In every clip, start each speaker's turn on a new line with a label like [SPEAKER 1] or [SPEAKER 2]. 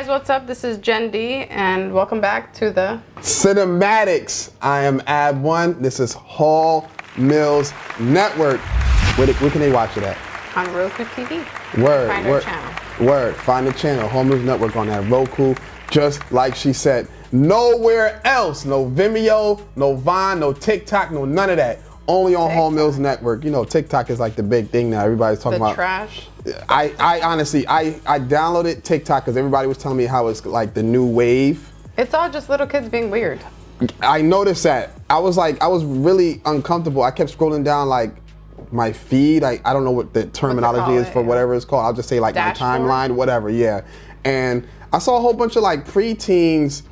[SPEAKER 1] guys, what's up? This is Jen D, and welcome back to the
[SPEAKER 2] Cinematics. I am Ab1. This is Hall Mills Network. Where can they watch it at?
[SPEAKER 1] on Roku TV.
[SPEAKER 2] Word.
[SPEAKER 1] Find our channel.
[SPEAKER 2] Word. Find the channel, Hall Mills Network on that Roku. Just like she said. Nowhere else. No Vimeo, no Vine, no TikTok, no none of that. Only on Hall Mills Network. You know, TikTok is like the big thing now. Everybody's talking about
[SPEAKER 1] trash.
[SPEAKER 2] I honestly, I downloaded TikTok because everybody was telling me how it's like the new wave.
[SPEAKER 1] It's all just little kids being weird.
[SPEAKER 2] I noticed that. I was really uncomfortable. I kept scrolling down like my feed. I don't know what the terminology is for whatever it's called. I'll just say like
[SPEAKER 1] Dashboard?
[SPEAKER 2] my timeline, whatever, yeah. And I saw a whole bunch of like preteens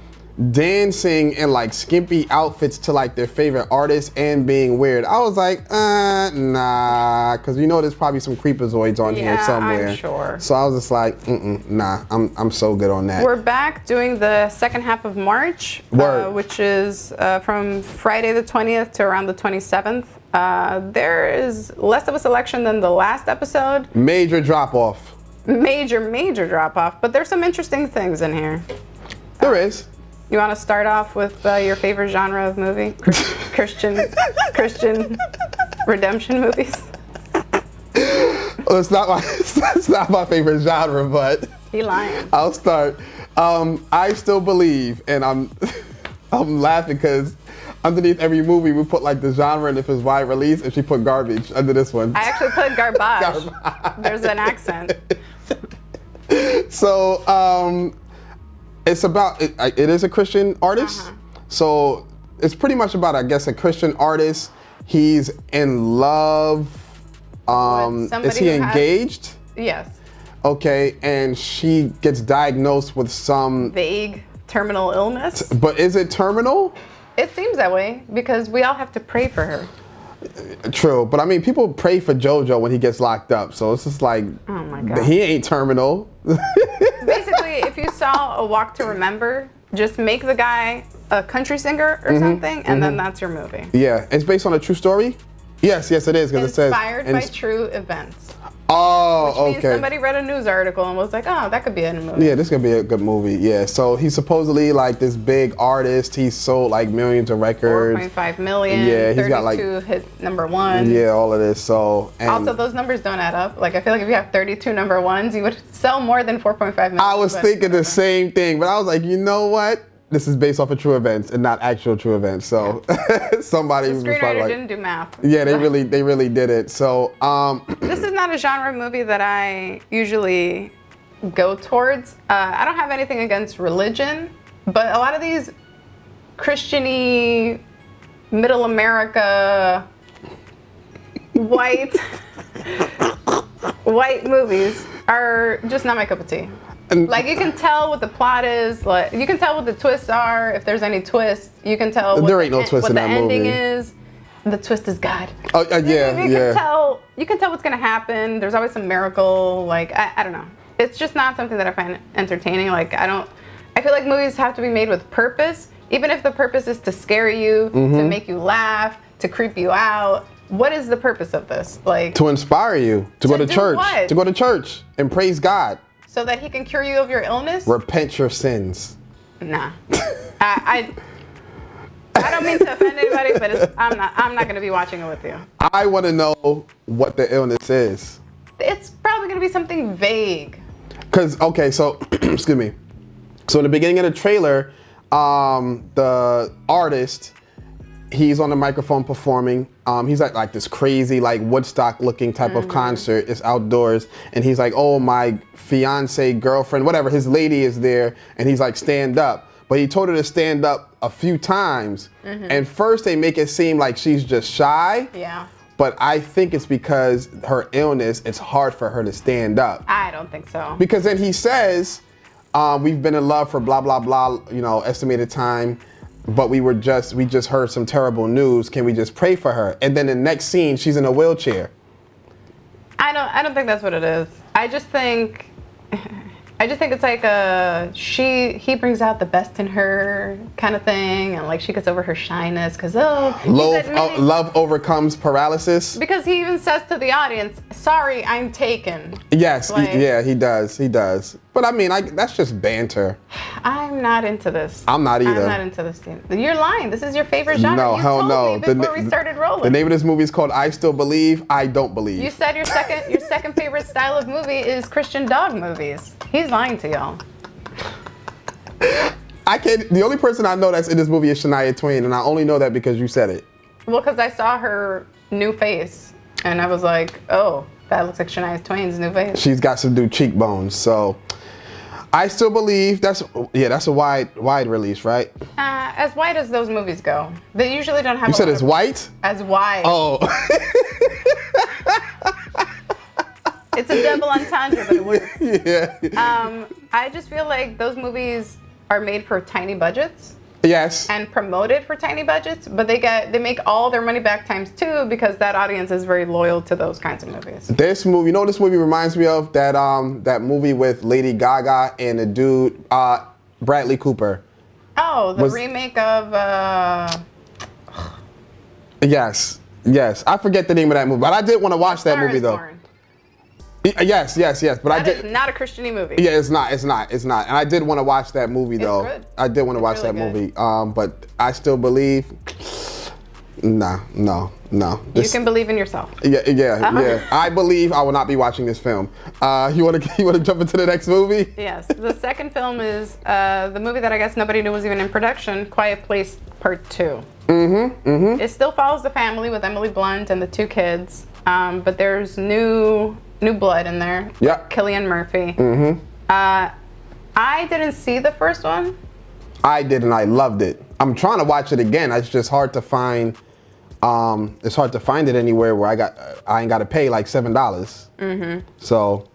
[SPEAKER 2] dancing in like skimpy outfits to like their favorite artists and being weird. I was like, nah, because you know there's probably some creepazoids on here somewhere.
[SPEAKER 1] I'm sure.
[SPEAKER 2] So I was just like, nah, I'm so good on that.
[SPEAKER 1] We're back doing the second half of March, which is from Friday the 20th to around the 27th. There is less of a selection than the last episode.
[SPEAKER 2] Major drop off.
[SPEAKER 1] Major drop off, but there's some interesting things in here.
[SPEAKER 2] There is.
[SPEAKER 1] You want to start off with your favorite genre of movie? Christian redemption movies?
[SPEAKER 2] Well, it's not my favorite genre, but
[SPEAKER 1] He lying.
[SPEAKER 2] I'll start. I still believe, and I'm laughing because underneath every movie we put like the genre and if it's wide release, and she put garbage under this one.
[SPEAKER 1] I actually put garbage. There's an accent.
[SPEAKER 2] So it's about it is a Christian artist. So it's pretty much about, I guess, a Christian artist. He's in love. Is he engaged?
[SPEAKER 1] Yes.
[SPEAKER 2] Okay, and she gets diagnosed with some
[SPEAKER 1] vague terminal illness.
[SPEAKER 2] But is it terminal?
[SPEAKER 1] It seems that way because we all have to pray for her.
[SPEAKER 2] True, but I mean, people pray for JoJo when he gets locked up, so it's just like,
[SPEAKER 1] oh my God,
[SPEAKER 2] he ain't terminal.
[SPEAKER 1] Basically, if you saw A Walk to Remember, just make the guy a country singer or something, and then that's your movie.
[SPEAKER 2] Yeah, it's based on a true story? Yes, it is, because it says
[SPEAKER 1] inspired by true events.
[SPEAKER 2] Oh,
[SPEAKER 1] which means somebody read a news article and was like, oh, that could be in a movie.
[SPEAKER 2] Yeah, this could be a good movie. Yeah, so he's supposedly like this big artist. He's sold like millions of records.
[SPEAKER 1] 4.5 million.
[SPEAKER 2] Yeah, he's
[SPEAKER 1] 32
[SPEAKER 2] got like
[SPEAKER 1] hit #1.
[SPEAKER 2] Yeah, all of this. So and
[SPEAKER 1] also, those numbers don't add up. Like, I feel like if you have 32 #1s, you would sell more than 4.5 million.
[SPEAKER 2] I was thinking the same thing, but I was like, you know what? This is based off of true events and not actual true events. So somebody was probably like,
[SPEAKER 1] didn't do math.
[SPEAKER 2] Yeah, they really did it. So
[SPEAKER 1] this is not a genre movie that I usually go towards. I don't have anything against religion, but a lot of these Christian-y, middle America, white movies are just not my cup of tea. Like, you can tell what the plot is. Like, you can tell what the twists are. If there's any twists, you can tell what
[SPEAKER 2] there ain't no twist in that movie.
[SPEAKER 1] What the ending is. The twist is God.
[SPEAKER 2] Oh yeah,
[SPEAKER 1] You can tell what's gonna happen. There's always some miracle. Like, I don't know. It's just not something that I find entertaining. Like, I feel like movies have to be made with purpose. Even if the purpose is to scare you, to make you laugh, to creep you out. What is the purpose of this? Like,
[SPEAKER 2] to inspire you to go to church.
[SPEAKER 1] What?
[SPEAKER 2] To go to church and praise God.
[SPEAKER 1] So that he can cure you of your illness?
[SPEAKER 2] Repent your sins.
[SPEAKER 1] Nah. I don't mean to offend anybody, but I'm not gonna be watching it with you.
[SPEAKER 2] I want to know what the illness is.
[SPEAKER 1] It's probably gonna be something vague.
[SPEAKER 2] Cause okay, so excuse me. So in the beginning of the trailer, the artist, he's on the microphone performing. He's at like this crazy, like Woodstock looking type of concert. It's outdoors. And he's like, oh, my fiance, girlfriend, whatever, his lady is there. And he's like, stand up. But he told her to stand up a few times. And first they make it seem like she's just shy.
[SPEAKER 1] Yeah.
[SPEAKER 2] But I think it's because her illness, it's hard for her to stand up.
[SPEAKER 1] I don't think so.
[SPEAKER 2] Because then he says, we've been in love for blah, blah, blah, you know, estimated time. But we just heard some terrible news. Can we just pray for her? And then the next scene, she's in a wheelchair.
[SPEAKER 1] I don't think that's what it is. I just think I just think it's like he brings out the best in her kind of thing, and like she gets over her shyness because
[SPEAKER 2] love overcomes paralysis.
[SPEAKER 1] Because he even says to the audience, "Sorry, I'm taken."
[SPEAKER 2] Yes, yeah, he does. But I mean, that's just banter.
[SPEAKER 1] I'm not into this.
[SPEAKER 2] I'm not either.
[SPEAKER 1] I'm not into this thing. You're lying. This is your favorite genre.
[SPEAKER 2] No, hell no.
[SPEAKER 1] Before we started rolling.
[SPEAKER 2] The name of this movie is called I Still Believe, I Don't Believe.
[SPEAKER 1] You said your second favorite style of movie is Christian dog movies. He's lying to y'all.
[SPEAKER 2] The only person I know that's in this movie is Shania Twain, and I only know that because you said it.
[SPEAKER 1] Well, because I saw her new face, and I was like, oh, that looks like Shania Twain's new face.
[SPEAKER 2] She's got some new cheekbones, so I Still Believe. That's a wide release, right?
[SPEAKER 1] As wide as those movies go, they usually don't have.
[SPEAKER 2] You said it's white?
[SPEAKER 1] As wide.
[SPEAKER 2] Oh.
[SPEAKER 1] It's a double entendre, but it works.
[SPEAKER 2] Yeah.
[SPEAKER 1] I just feel like those movies are made for tiny budgets.
[SPEAKER 2] Yes.
[SPEAKER 1] And promoted for tiny budgets, but they make all their money back times two because that audience is very loyal to those kinds of movies.
[SPEAKER 2] This movie, you know what this movie reminds me of? That movie with Lady Gaga and the dude, Bradley Cooper.
[SPEAKER 1] Oh, the remake of...
[SPEAKER 2] Yes. I forget the name of that movie, but I did want to watch that movie though. Yes. But
[SPEAKER 1] that is not a Christian-y movie.
[SPEAKER 2] Yeah, it's not. And I did want to watch that movie though.
[SPEAKER 1] It's good.
[SPEAKER 2] I did want to watch that movie. But I Still Believe. No.
[SPEAKER 1] You can believe in yourself.
[SPEAKER 2] Yeah. I believe I will not be watching this film. You want to jump into the next movie?
[SPEAKER 1] Yes. The second film is the movie that I guess nobody knew was even in production, Quiet Place Part 2. It still follows the family with Emily Blunt and the two kids, but there's new blood in there.
[SPEAKER 2] Yep.
[SPEAKER 1] Cillian Murphy. I didn't see the first one.
[SPEAKER 2] I did, and I loved it. I'm trying to watch it again. It's just hard to find. It's hard to find it anywhere where I ain't got to pay like $7. So.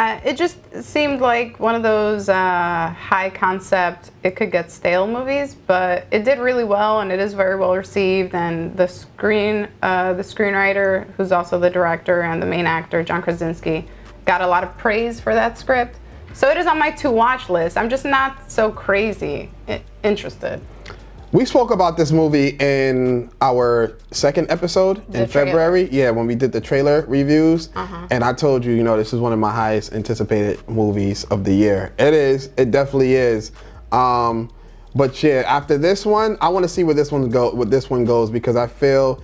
[SPEAKER 1] It just seemed like one of those high concept, it could get stale movies, but it did really well and it is very well received. And the screenwriter, who's also the director, and the main actor, John Krasinski, got a lot of praise for that script. So it is on my to-watch list. I'm just not so crazy interested.
[SPEAKER 2] We spoke about this movie in our second episode in February. Yeah, when we did the trailer reviews. And I told you, this is one of my highest anticipated movies of the year. It is. It definitely is. But yeah, after this one, I want to see where this one goes because I feel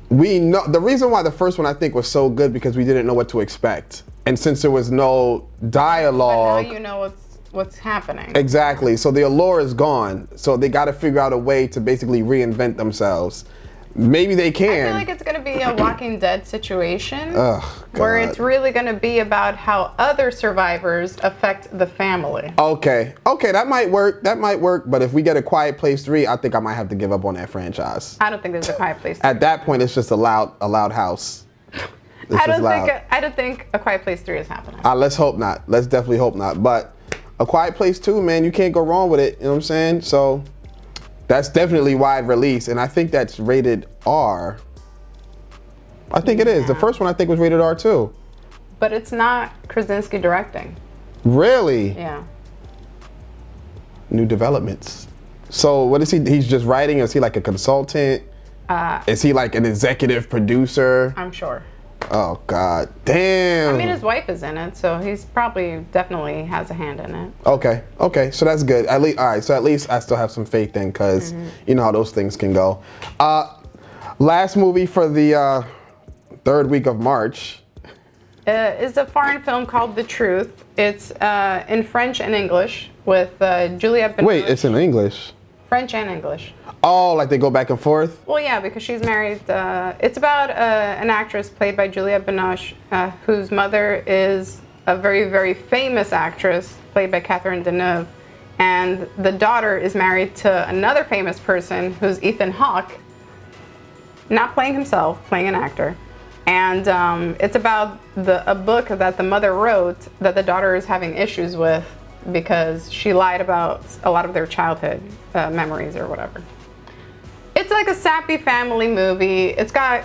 [SPEAKER 2] we know the reason why the first one I think was so good because we didn't know what to expect. And since there was no dialogue.
[SPEAKER 1] But now you know what's happening.
[SPEAKER 2] Exactly. So the allure is gone. So they got to figure out a way to basically reinvent themselves. Maybe they can.
[SPEAKER 1] I feel like it's going to be a Walking Dead situation
[SPEAKER 2] where
[SPEAKER 1] it's really going to be about how other survivors affect the family.
[SPEAKER 2] Okay, that might work. But if we get a Quiet Place 3, I think I might have to give up on that franchise.
[SPEAKER 1] I don't think there's a Quiet Place 3.
[SPEAKER 2] At that point, it's just a loud house.
[SPEAKER 1] I don't think a Quiet Place 3 is happening.
[SPEAKER 2] Let's hope not. Let's definitely hope not. But A Quiet Place 2, man, you can't go wrong with it. You know what I'm saying? So that's definitely wide release, and I think that's rated R. I think it is. The first one I think was rated R too.
[SPEAKER 1] But it's not Krasinski directing.
[SPEAKER 2] Really?
[SPEAKER 1] Yeah.
[SPEAKER 2] New developments. So what is he? He's just writing? Is he like a consultant? Is he like an executive producer?
[SPEAKER 1] I'm sure.
[SPEAKER 2] Oh God, damn.
[SPEAKER 1] I mean, his wife is in it, so he's definitely has a hand in it.
[SPEAKER 2] Okay, so that's good. At least, all right. So at least I still have some faith in, because you know how those things can go. Last movie for the third week of March
[SPEAKER 1] is a foreign film called The Truth. It's in French and English with Juliette Binoche.
[SPEAKER 2] Wait, it's in English?
[SPEAKER 1] French and English.
[SPEAKER 2] Oh, like they go back and forth?
[SPEAKER 1] Well, yeah, because she's married. It's about an actress played by Juliette Binoche, whose mother is a very, very famous actress played by Catherine Deneuve. And the daughter is married to another famous person who's Ethan Hawke, not playing himself, playing an actor. And it's about a book that the mother wrote that the daughter is having issues with because she lied about a lot of their childhood memories or whatever. It's like a sappy family movie. It's got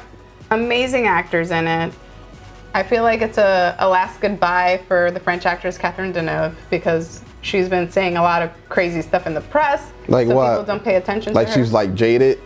[SPEAKER 1] amazing actors in it. I feel like it's a last goodbye for the French actress Catherine Deneuve because she's been saying a lot of crazy stuff in the press.
[SPEAKER 2] Like
[SPEAKER 1] so
[SPEAKER 2] what?
[SPEAKER 1] People don't pay attention
[SPEAKER 2] like
[SPEAKER 1] to her.
[SPEAKER 2] She's like jaded?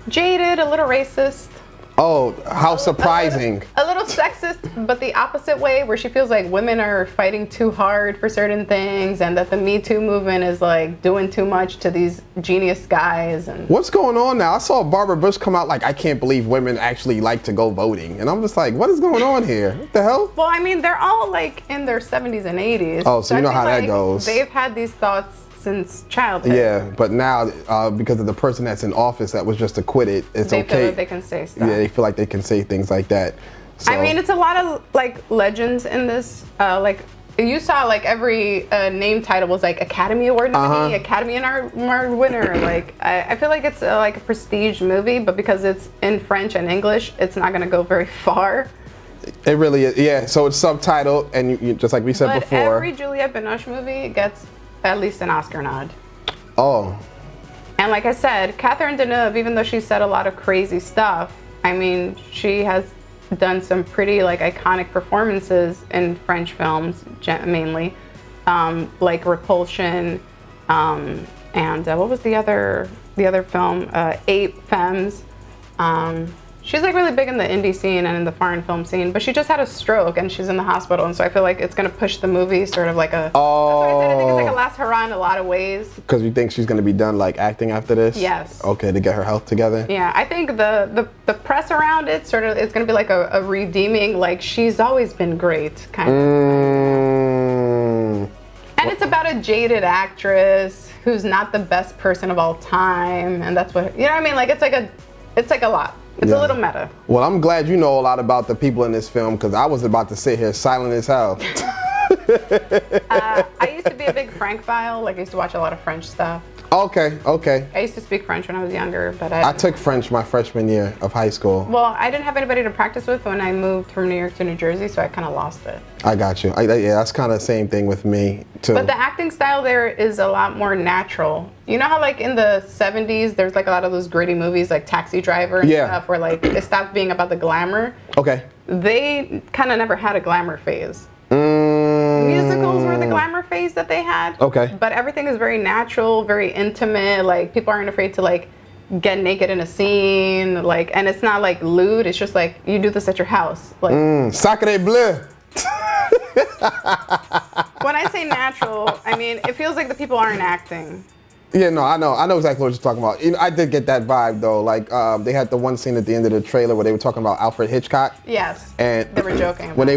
[SPEAKER 1] Jaded, a little racist.
[SPEAKER 2] Oh, how surprising.
[SPEAKER 1] A little sexist, but the opposite way, where she feels like women are fighting too hard for certain things and that the Me Too movement is like doing too much to these genius guys. And
[SPEAKER 2] what's going on now? I saw Barbara Bush come out like, I can't believe women actually like to go voting. And I'm just like, what is going on here? What the hell?
[SPEAKER 1] Well, I mean, they're all like in their 70s and 80s.
[SPEAKER 2] Oh, so you know
[SPEAKER 1] I feel
[SPEAKER 2] how that
[SPEAKER 1] like
[SPEAKER 2] goes.
[SPEAKER 1] They've had these thoughts since childhood.
[SPEAKER 2] Yeah, but now because of the person that's in office that was just acquitted, it's
[SPEAKER 1] they
[SPEAKER 2] okay.
[SPEAKER 1] Feel like they can say stuff.
[SPEAKER 2] Yeah, they feel like they can say things like that. So.
[SPEAKER 1] I mean, it's a lot of like legends in this. Like you saw, like every name title was like Academy Award nominee, Academy Award winner. Like I feel like it's like a prestige movie, but because it's in French and English, it's not gonna go very far.
[SPEAKER 2] It really is. Yeah. So it's subtitled, and you just like we said before.
[SPEAKER 1] Every Juliette Binoche movie gets at least an Oscar nod.
[SPEAKER 2] Oh.
[SPEAKER 1] And like I said, Catherine Deneuve, even though she said a lot of crazy stuff, I mean, she has done some pretty like iconic performances in French films, mainly, like Repulsion, and what was the other film? Eight Femmes. She's like really big in the indie scene and in the foreign film scene, but she just had a stroke and she's in the hospital, and so I feel like it's gonna push the movie sort of like a.
[SPEAKER 2] Oh.
[SPEAKER 1] That's what I said. I think it's like a last hurrah in a lot of ways.
[SPEAKER 2] Because you think she's gonna be done like acting after this?
[SPEAKER 1] Yes.
[SPEAKER 2] Okay, to get her health together.
[SPEAKER 1] Yeah, I think the press around it sort of it's gonna be like a redeeming, like she's always been great kind of. And it's about a jaded actress who's not the best person of all time, and that's what you know what I mean. Like it's like a lot. It's a little meta.
[SPEAKER 2] Well, I'm glad you know a lot about the people in this film because I was about to sit here silent as hell.
[SPEAKER 1] I used to be a big Francophile. Like I used to watch a lot of French stuff.
[SPEAKER 2] Okay, okay.
[SPEAKER 1] I used to speak French when I was younger, but
[SPEAKER 2] I took French my freshman year of high school.
[SPEAKER 1] Well, I didn't have anybody to practice with when I moved from New York to New Jersey, so I kind of lost it.
[SPEAKER 2] I got you. Yeah, that's kind of the same thing with me too.
[SPEAKER 1] But the acting style there is a lot more natural. You know how like in the 70s, there's like a lot of those gritty movies like Taxi Driver and stuff where like it stopped being about the glamour.
[SPEAKER 2] Okay.
[SPEAKER 1] They kind of never had a glamour phase. Musicals were the glamour phase that they had.
[SPEAKER 2] Okay.
[SPEAKER 1] But everything is very natural, very intimate. Like people aren't afraid to like get naked in a scene. Like, and it's not like lewd. It's just like you do this at your house. Like
[SPEAKER 2] Sacre bleu.
[SPEAKER 1] When I say natural, I mean it feels like the people aren't acting.
[SPEAKER 2] Yeah, no, I know exactly what you're talking about. You know, I did get that vibe though. Like they had the one scene at the end of the trailer where they were talking about Alfred Hitchcock.
[SPEAKER 1] Yes.
[SPEAKER 2] And
[SPEAKER 1] they were joking.
[SPEAKER 2] When they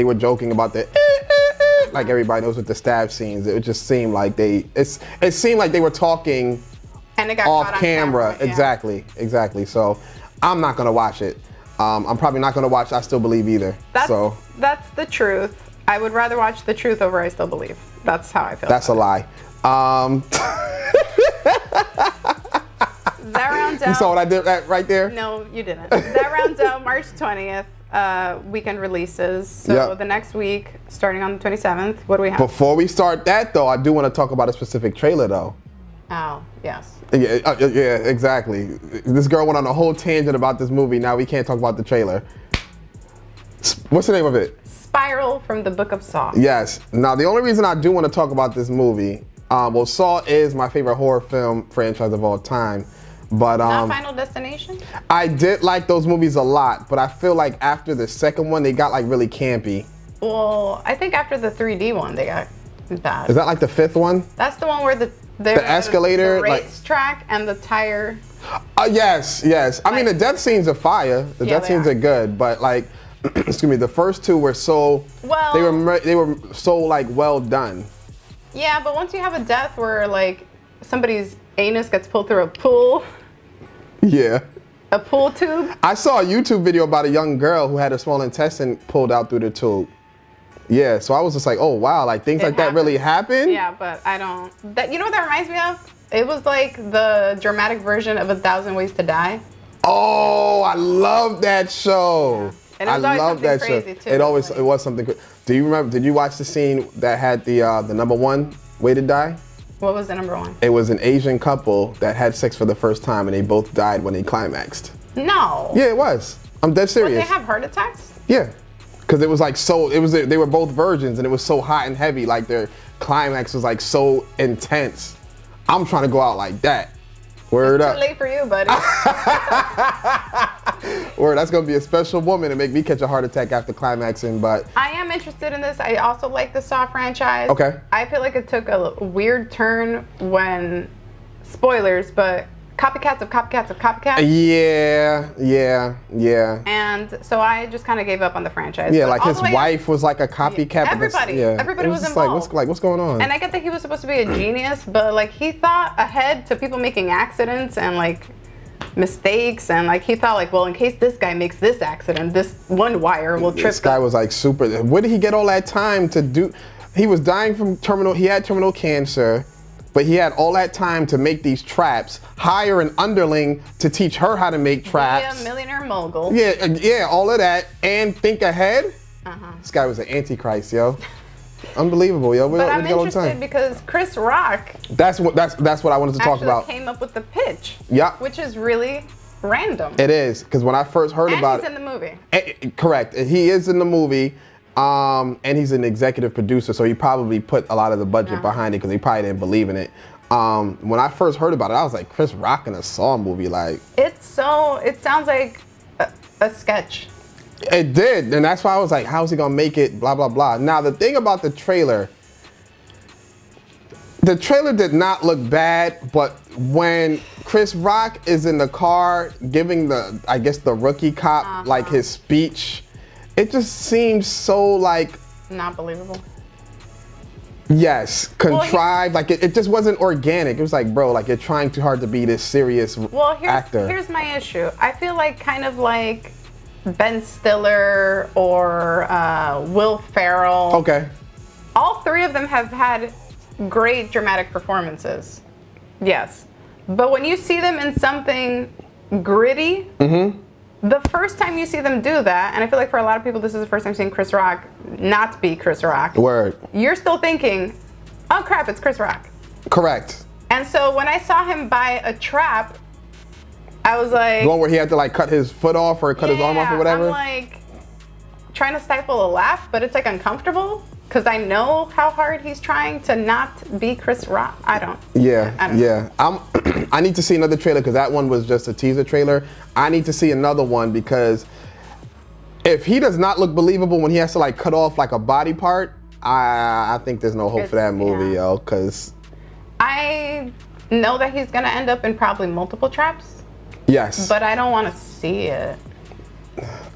[SPEAKER 2] were joking about the like everybody knows with the stab scenes, it just seemed like it seemed like they were talking
[SPEAKER 1] and it got
[SPEAKER 2] off
[SPEAKER 1] caught on
[SPEAKER 2] camera.
[SPEAKER 1] Yeah.
[SPEAKER 2] Exactly. So I'm not gonna watch it. I'm probably not gonna watch I Still Believe either.
[SPEAKER 1] That's the truth. I would rather watch The Truth over I Still Believe. That's how I feel.
[SPEAKER 2] That's a lie.
[SPEAKER 1] That rounds out.
[SPEAKER 2] You saw what I did right there?
[SPEAKER 1] No, you didn't. That rounds out March 20th. Weekend releases. So the next week, starting on the 27th, what do we have?
[SPEAKER 2] Before we start that though, I do want to talk about a specific trailer though.
[SPEAKER 1] Oh, yes.
[SPEAKER 2] Yeah, exactly. This girl went on a whole tangent about this movie. Now we can't talk about the trailer. What's the name of it?
[SPEAKER 1] Spiral from the Book of Saw.
[SPEAKER 2] Yes. Now the only reason I do want to talk about this movie, well, Saw is my favorite horror film franchise of all time. But
[SPEAKER 1] Not Final Destination?
[SPEAKER 2] I did like those movies a lot, but I feel like after the second one, they got like really campy.
[SPEAKER 1] Well, I think after the 3D one, they got bad.
[SPEAKER 2] Is that like the fifth one?
[SPEAKER 1] That's the one where the
[SPEAKER 2] escalator,
[SPEAKER 1] the racetrack, and the tire.
[SPEAKER 2] Yes. I mean, the death scenes are fire. The death scenes are good, but like, excuse me, the first two were so they were so like well done.
[SPEAKER 1] Yeah, but once you have a death where like somebody's anus gets pulled through a pool.
[SPEAKER 2] Yeah.
[SPEAKER 1] A pool tube?
[SPEAKER 2] I saw a YouTube video about a young girl who had her small intestine pulled out through the tube. Yeah, so I was just like, oh wow, like things like that really happen?
[SPEAKER 1] Yeah, but I don't. You know what that reminds me of? It was like the dramatic version of 1,000 Ways to Die.
[SPEAKER 2] Oh, I love that show.
[SPEAKER 1] Yeah. And it was always something crazy too.
[SPEAKER 2] It was something crazy. Do you remember, did you watch the scene that had the number one way to die?
[SPEAKER 1] What was the number one?
[SPEAKER 2] It was an Asian couple that had sex for the first time and they both died when they climaxed.
[SPEAKER 1] No.
[SPEAKER 2] Yeah, it was. I'm dead serious.
[SPEAKER 1] Did they have heart attacks?
[SPEAKER 2] Yeah. Because it was like they were both virgins, and it was so hot and heavy. Like their climax was like so intense. I'm trying to go out like that. Word
[SPEAKER 1] it's
[SPEAKER 2] up.
[SPEAKER 1] Too late for you, buddy.
[SPEAKER 2] Word, that's gonna be a special woman to make me catch a heart attack after climaxing, but.
[SPEAKER 1] I am interested in this. I also like the Saw franchise.
[SPEAKER 2] Okay.
[SPEAKER 1] I feel like it took a weird turn when, spoilers, but copycats of copycats of copycats.
[SPEAKER 2] Yeah.
[SPEAKER 1] And so I just kind of gave up on the franchise.
[SPEAKER 2] Yeah,
[SPEAKER 1] But
[SPEAKER 2] like
[SPEAKER 1] all
[SPEAKER 2] his
[SPEAKER 1] the way
[SPEAKER 2] wife was like a copycat.
[SPEAKER 1] Everybody was
[SPEAKER 2] just
[SPEAKER 1] involved.
[SPEAKER 2] Like, what's going on?
[SPEAKER 1] And I get that he was supposed to be a genius, but like he thought ahead to people making accidents and like mistakes, and like he thought like, well, in case this guy makes this accident, this one wire will trip.
[SPEAKER 2] This guy was like super. Where did he get all that time to do? He was dying from he had terminal cancer, but he had all that time to make these traps, hire an underling to teach her how to make traps.
[SPEAKER 1] Be a millionaire mogul.
[SPEAKER 2] Yeah, all of that, and think ahead. This guy was an antichrist, yo. Unbelievable, yo.
[SPEAKER 1] But I'm interested because Chris Rock.
[SPEAKER 2] That's what I wanted to talk about.
[SPEAKER 1] Came up with the pitch.
[SPEAKER 2] Yeah.
[SPEAKER 1] Which is really random.
[SPEAKER 2] It is, because when I first heard about it.
[SPEAKER 1] And he's in the movie.
[SPEAKER 2] Correct. He is in the movie. And he's an executive producer, so he probably put a lot of the budget behind it because he probably didn't believe in it. When I first heard about it, I was like, Chris Rock in a Saw movie, like.
[SPEAKER 1] It sounds like a sketch.
[SPEAKER 2] It did, and that's why I was like, how's he gonna make it, blah, blah, blah. Now, the thing about the trailer did not look bad, but when Chris Rock is in the car giving the rookie cop, like his speech, it just seems so like.
[SPEAKER 1] Not believable.
[SPEAKER 2] Yes, contrived. Like it just wasn't organic. It was like, bro, like you're trying too hard to be this serious actor.
[SPEAKER 1] Here's my issue. I feel like kind of like Ben Stiller or Will Ferrell.
[SPEAKER 2] Okay.
[SPEAKER 1] All three of them have had great dramatic performances. Yes. But when you see them in something gritty, the first time you see them do that, and I feel like for a lot of people this is the first time seeing Chris Rock not be Chris Rock.
[SPEAKER 2] Word.
[SPEAKER 1] You're still thinking, oh crap, it's Chris Rock.
[SPEAKER 2] Correct.
[SPEAKER 1] And so when I saw him buy a trap, I was like.
[SPEAKER 2] The one where he had to like cut his foot off or cut his arm off or whatever?
[SPEAKER 1] I'm like trying to stifle a laugh, but it's like uncomfortable because I know how hard he's trying to not be Chris Rock. I don't.
[SPEAKER 2] I need to see another trailer because that one was just a teaser trailer. I need to see another one because if he does not look believable when he has to like cut off like a body part, I think there's no hope for that movie, yo. Because
[SPEAKER 1] I know that he's gonna end up in probably multiple traps.
[SPEAKER 2] Yes.
[SPEAKER 1] But I don't want to see it.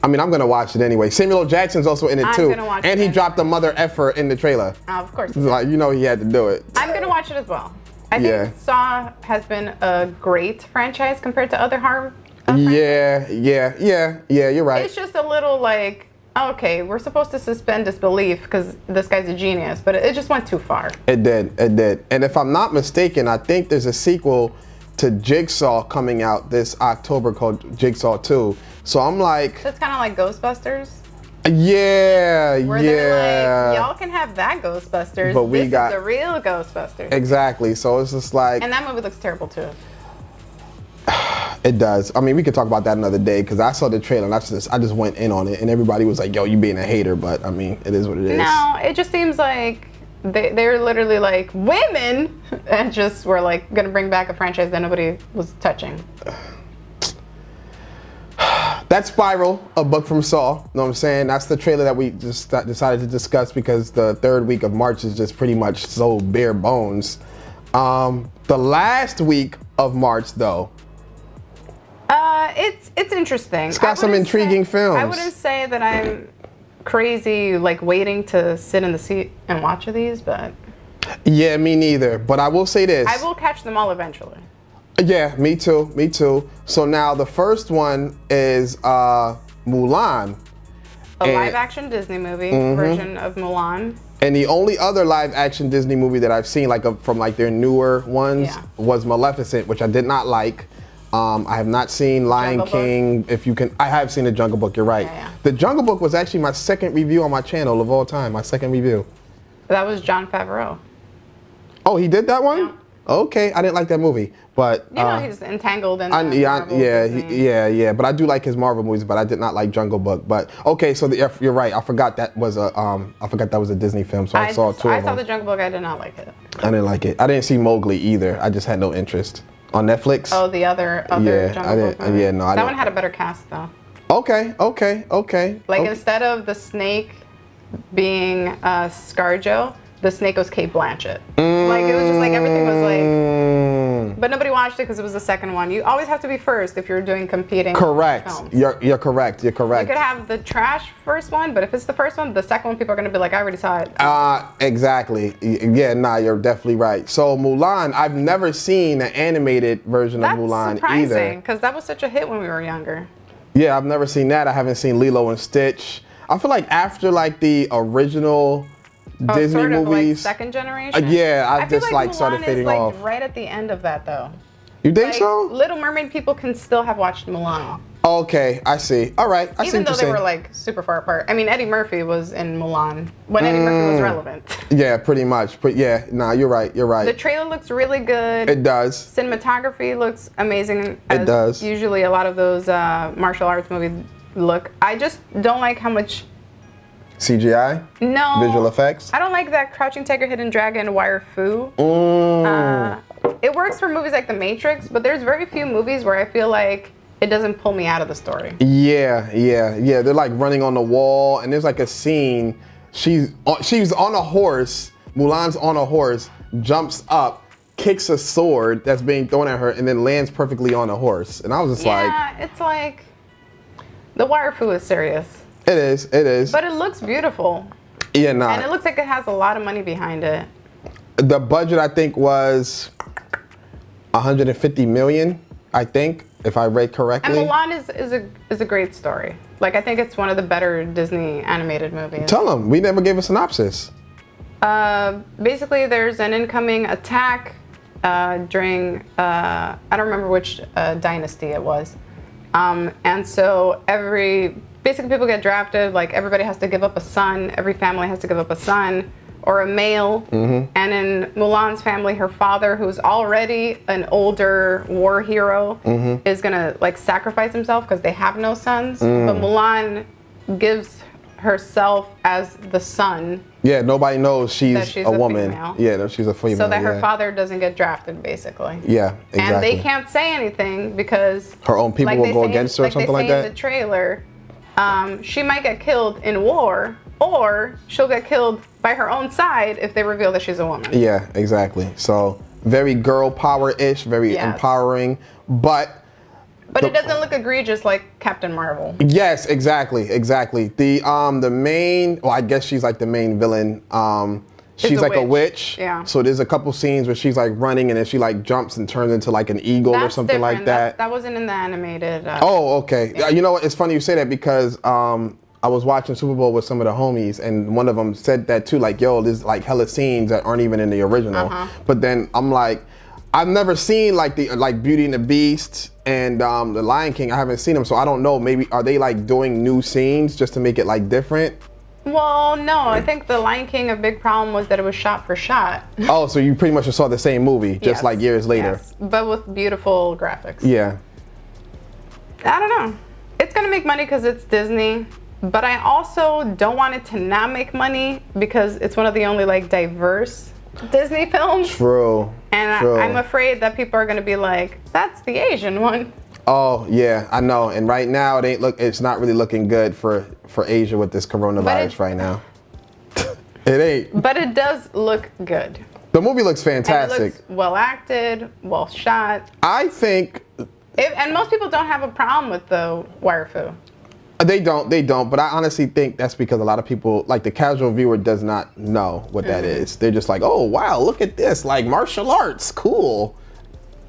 [SPEAKER 2] I mean, I'm gonna watch it anyway. Samuel L. Jackson's also in it too, and he dropped a mother effer in the trailer.
[SPEAKER 1] Of course.
[SPEAKER 2] Like he had to do it.
[SPEAKER 1] I'm gonna watch it as well. I think Saw has been a great franchise compared to other horror.
[SPEAKER 2] Yeah, you're right.
[SPEAKER 1] It's just a little like, okay, we're supposed to suspend disbelief because this guy's a genius, but it just went too far.
[SPEAKER 2] It did. And if I'm not mistaken, I think there's a sequel to Jigsaw coming out this October called Jigsaw 2. So I'm like.
[SPEAKER 1] So it's kind of like Ghostbusters.
[SPEAKER 2] Yeah,
[SPEAKER 1] Where they're like, y'all can have that Ghostbusters,
[SPEAKER 2] but this is
[SPEAKER 1] the real Ghostbusters.
[SPEAKER 2] Exactly. So it's just like.
[SPEAKER 1] And that movie looks terrible too.
[SPEAKER 2] It does. I mean, we could talk about that another day because I saw the trailer and I just went in on it and everybody was like, yo, you being a hater, but I mean, it is what it is.
[SPEAKER 1] No, it just seems like they're literally like women and just were like gonna bring back a franchise that nobody was touching.
[SPEAKER 2] That's Spiral, a book from Saw. Know what I'm saying? That's the trailer that we just decided to discuss because the third week of March is just pretty much so bare bones. The last week of March, though.
[SPEAKER 1] It's interesting.
[SPEAKER 2] It's got some intriguing films.
[SPEAKER 1] I wouldn't say that I'm crazy, like waiting to sit in the seat and watch these, but.
[SPEAKER 2] Yeah, me neither. But I will say this.
[SPEAKER 1] I will catch them all eventually.
[SPEAKER 2] Yeah, me too. Me too. So now the first one is Mulan.
[SPEAKER 1] A live-action Disney movie version of Mulan.
[SPEAKER 2] And the only other live-action Disney movie that I've seen, like from like their newer ones, was Maleficent, which I did not like. I have not seen Lion King. If you can, I have seen The Jungle Book. You're right. The Jungle Book was actually my second review on my channel of all time. My second review.
[SPEAKER 1] That was Jon Favreau.
[SPEAKER 2] Oh, he did that one?
[SPEAKER 1] Yeah.
[SPEAKER 2] Okay, I didn't like that movie, but
[SPEAKER 1] You know he's entangled in
[SPEAKER 2] yeah. But I do like his Marvel movies, but I did not like Jungle Book. But okay, so you're right. I forgot that was a Disney film. So I saw two of them.
[SPEAKER 1] I saw the Jungle Book. I did not like it.
[SPEAKER 2] I didn't like it. I didn't see Mowgli either. I just had no interest on Netflix.
[SPEAKER 1] Oh, the other Jungle Book movie.
[SPEAKER 2] Yeah, no, I
[SPEAKER 1] that
[SPEAKER 2] didn't.
[SPEAKER 1] one had a better cast though.
[SPEAKER 2] Okay.
[SPEAKER 1] Like instead of the snake being ScarJo, the snake was Kate Blanchett. Like it was just like everything was like. But nobody watched it because it was the second one. You always have to be first if you're doing competing.
[SPEAKER 2] Correct.
[SPEAKER 1] Films.
[SPEAKER 2] You're correct. You're correct.
[SPEAKER 1] You could have the trash first one, but if it's the first one, the second one people are gonna be like, I already saw it.
[SPEAKER 2] Exactly. Yeah, nah, you're definitely right. So Mulan, I've never seen an animated version of Mulan
[SPEAKER 1] surprising, because that was such a hit when we were younger.
[SPEAKER 2] Yeah, I've never seen that. I haven't seen Lilo and Stitch. I feel like after like the original Disney
[SPEAKER 1] sort of
[SPEAKER 2] movies,
[SPEAKER 1] like second generation.
[SPEAKER 2] yeah, I
[SPEAKER 1] feel
[SPEAKER 2] just
[SPEAKER 1] like
[SPEAKER 2] started
[SPEAKER 1] Mulan
[SPEAKER 2] fading
[SPEAKER 1] is like
[SPEAKER 2] off.
[SPEAKER 1] right at the end of that though.
[SPEAKER 2] You think
[SPEAKER 1] Like,
[SPEAKER 2] so?
[SPEAKER 1] Little Mermaid people can still have watched Mulan.
[SPEAKER 2] Okay, I see. All right, I see
[SPEAKER 1] Even
[SPEAKER 2] what
[SPEAKER 1] though
[SPEAKER 2] you're
[SPEAKER 1] they were
[SPEAKER 2] saying.
[SPEAKER 1] like super far apart. I mean, Eddie Murphy was in Mulan when Eddie Murphy was relevant.
[SPEAKER 2] Yeah, pretty much. But yeah, nah, you're right. You're right.
[SPEAKER 1] The trailer looks really good.
[SPEAKER 2] It does.
[SPEAKER 1] Cinematography looks amazing.
[SPEAKER 2] It does.
[SPEAKER 1] Usually a lot of those martial arts movies look. I just don't like how much.
[SPEAKER 2] CGI?
[SPEAKER 1] No.
[SPEAKER 2] Visual effects?
[SPEAKER 1] I don't like that Crouching Tiger, Hidden Dragon, Wire Fu. It works for movies like The Matrix, but there's very few movies where I feel like it doesn't pull me out of the story.
[SPEAKER 2] Yeah. They're like running on the wall, and there's like a scene. She's on a horse. Mulan's on a horse, jumps up, kicks a sword that's being thrown at her, and then lands perfectly on a horse. And I was just like,
[SPEAKER 1] yeah, it's like the Wire Fu is serious.
[SPEAKER 2] It is.
[SPEAKER 1] But it looks beautiful.
[SPEAKER 2] Yeah, nah.
[SPEAKER 1] And it looks like it has a lot of money behind it.
[SPEAKER 2] The budget, I think, was 150 million, I think, if I read correctly.
[SPEAKER 1] And Mulan is a great story. Like, I think it's one of the better Disney animated movies.
[SPEAKER 2] Tell them, we never gave a synopsis.
[SPEAKER 1] Basically, there's an incoming attack during, I don't remember which dynasty it was. And so basically people get drafted, like everybody has to give up a son, every family has to give up a son or a male. And in Mulan's family, her father, who's already an older war hero, is gonna like sacrifice himself because they have no sons. But Mulan gives herself as the son.
[SPEAKER 2] Yeah, nobody knows she's a woman.
[SPEAKER 1] Female.
[SPEAKER 2] Yeah, no, she's a female.
[SPEAKER 1] So that her father doesn't get drafted, basically.
[SPEAKER 2] Yeah, exactly.
[SPEAKER 1] And they can't say anything because
[SPEAKER 2] her own people will go against her or something like that.
[SPEAKER 1] In the trailer, she might get killed in war, or she'll get killed by her own side if they reveal that she's a woman.
[SPEAKER 2] Yeah, exactly. So very girl power-ish, very empowering, but
[SPEAKER 1] it doesn't look egregious like Captain Marvel.
[SPEAKER 2] Yes, exactly. The main, well, I guess she's like the main villain. She's like a witch.
[SPEAKER 1] Yeah.
[SPEAKER 2] So there's a couple scenes where she's like running and then she like jumps and turns into like an eagle or something like that.
[SPEAKER 1] That wasn't in the animated.
[SPEAKER 2] Oh, okay. You know what? It's funny you say that because I was watching Super Bowl with some of the homies and one of them said that too, like, yo, there's like hella scenes that aren't even in the original. But then I'm like, I've never seen like Beauty and the Beast and the Lion King. I haven't seen them, so I don't know. Maybe are they like doing new scenes just to make it like different?
[SPEAKER 1] Well, no. I think the Lion King, a big problem was that it was shot for shot.
[SPEAKER 2] Oh, so you pretty much just saw the same movie just like years later.
[SPEAKER 1] Yes, but with beautiful graphics.
[SPEAKER 2] Yeah.
[SPEAKER 1] I don't know. It's gonna make money because it's Disney, but I also don't want it to not make money because it's one of the only like diverse Disney films.
[SPEAKER 2] True.
[SPEAKER 1] And I'm afraid that people are gonna be like, that's the Asian one.
[SPEAKER 2] Oh yeah, I know. And right now it's not really looking good for Asia with this coronavirus right now. It ain't.
[SPEAKER 1] But it does look good.
[SPEAKER 2] The movie looks fantastic.
[SPEAKER 1] And it looks well acted, well shot.
[SPEAKER 2] I think.
[SPEAKER 1] And most people don't have a problem with the Wire Fu.
[SPEAKER 2] They don't. But I honestly think that's because a lot of people, like the casual viewer, does not know what that is. They're just like, oh wow, look at this, like martial arts, cool.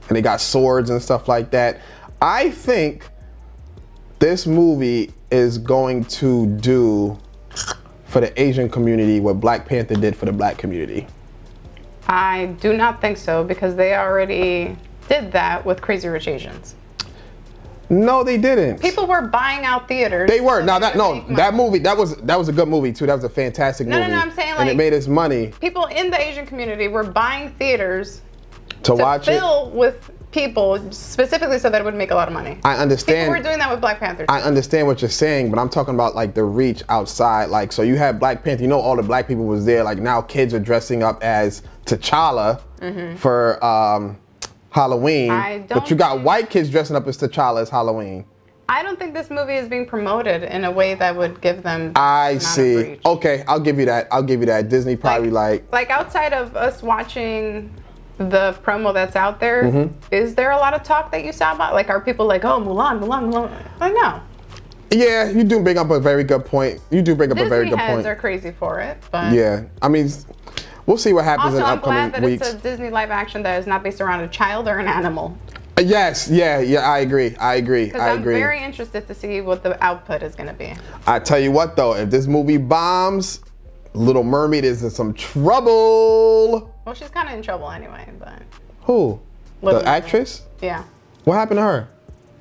[SPEAKER 2] And they got swords and stuff like that. I think this movie is going to do for the Asian community what Black Panther did for the Black community.
[SPEAKER 1] I do not think so because they already did that with Crazy Rich Asians.
[SPEAKER 2] No, they didn't.
[SPEAKER 1] People were buying out theaters.
[SPEAKER 2] They were. Now that movie, that was a good movie too. That was a fantastic movie.
[SPEAKER 1] No, I'm saying like,
[SPEAKER 2] and it made us money.
[SPEAKER 1] People in the Asian community were buying theaters
[SPEAKER 2] to watch it.
[SPEAKER 1] Fill with people specifically so that it would make a lot of money.
[SPEAKER 2] I understand.
[SPEAKER 1] People were doing that with Black Panther too.
[SPEAKER 2] I understand what you're saying, but I'm talking about like the reach outside. Like, so you had Black Panther, you know, all the black people was there. Like now kids are dressing up as T'Challa for Halloween. But you got white kids dressing up as T'Challa as Halloween.
[SPEAKER 1] I don't think this movie is being promoted in a way that would give them
[SPEAKER 2] I see. Okay, I'll give you that. I'll give you that. Disney probably like
[SPEAKER 1] outside of us watching the promo that's out there, is there a lot of talk that you saw about? Like, are people like, oh, Mulan, Mulan, Mulan? I know.
[SPEAKER 2] Yeah, you do bring up a very good point. You do bring up a very good point.
[SPEAKER 1] Disney heads are crazy for it, but
[SPEAKER 2] yeah, I mean, we'll see what happens in upcoming
[SPEAKER 1] I'm glad that
[SPEAKER 2] weeks.
[SPEAKER 1] it's a Disney live action that is not based around a child or an animal.
[SPEAKER 2] Yes, yeah, I agree.
[SPEAKER 1] Because I'm very interested to see what the output is going to be.
[SPEAKER 2] I tell you what, though, if this movie bombs, Little Mermaid is in some trouble.
[SPEAKER 1] Well, she's kind of in trouble anyway, but...
[SPEAKER 2] Who? The actress?
[SPEAKER 1] Yeah.
[SPEAKER 2] What happened to her?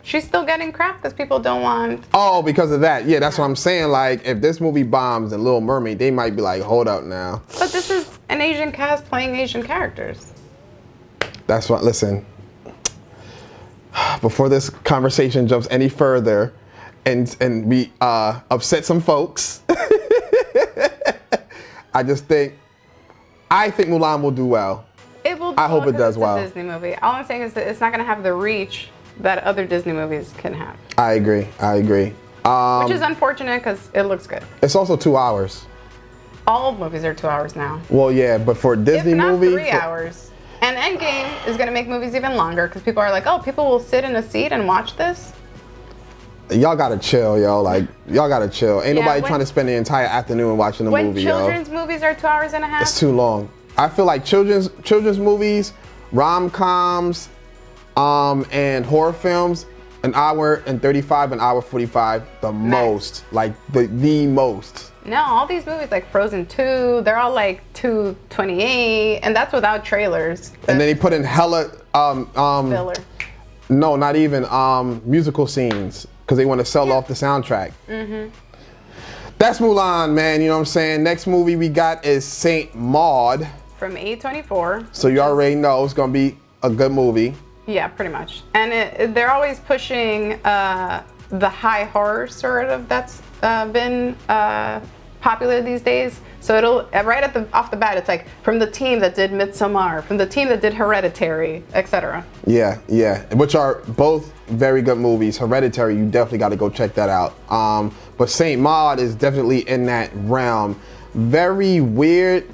[SPEAKER 1] She's still getting crap because people don't want...
[SPEAKER 2] Oh, because of that. Yeah, that's what I'm saying. Like, if this movie bombs and Little Mermaid, they might be like, hold up now.
[SPEAKER 1] But this is an Asian cast playing Asian characters.
[SPEAKER 2] That's what, listen. Before this conversation jumps any further and we upset some folks, I think Mulan will do well.
[SPEAKER 1] It will.
[SPEAKER 2] I hope it does well.
[SPEAKER 1] It's a Disney movie. All I'm saying is that it's not going to have the reach that other Disney movies can have.
[SPEAKER 2] I agree.
[SPEAKER 1] Which is unfortunate because it looks good.
[SPEAKER 2] It's also 2 hours.
[SPEAKER 1] All movies are 2 hours now.
[SPEAKER 2] Well, yeah, but for a Disney movie,
[SPEAKER 1] 3 hours. And Endgame is going to make movies even longer because people are like, oh, people will sit in a seat and watch this.
[SPEAKER 2] Y'all gotta chill, yo. Like, y'all gotta chill. Ain't nobody trying to spend the entire afternoon watching a movie, yo.
[SPEAKER 1] When children's movies are 2 hours and a half?
[SPEAKER 2] It's too long. I feel like children's movies, rom-coms, and horror films, 1 hour and 35, 1 hour 45, the most. Like, the most.
[SPEAKER 1] No, all these movies like Frozen 2, they're all like 2:28, and that's without trailers.
[SPEAKER 2] And then they put in hella
[SPEAKER 1] filler.
[SPEAKER 2] No, not even musical scenes because they want to sell off the soundtrack. That's Mulan, man. You know what I'm saying? Next movie we got is Saint Maude
[SPEAKER 1] from A24.
[SPEAKER 2] So you already know it's gonna be a good movie.
[SPEAKER 1] Yeah, pretty much. And they're always pushing the high horror sort of that's been popular these days. So it'll right off the bat, it's like from the team that did Midsommar, from the team that did Hereditary, etc.
[SPEAKER 2] Yeah, which are both very good movies. Hereditary, you definitely got to go check that out. But Saint Maud is definitely in that realm. Very weird.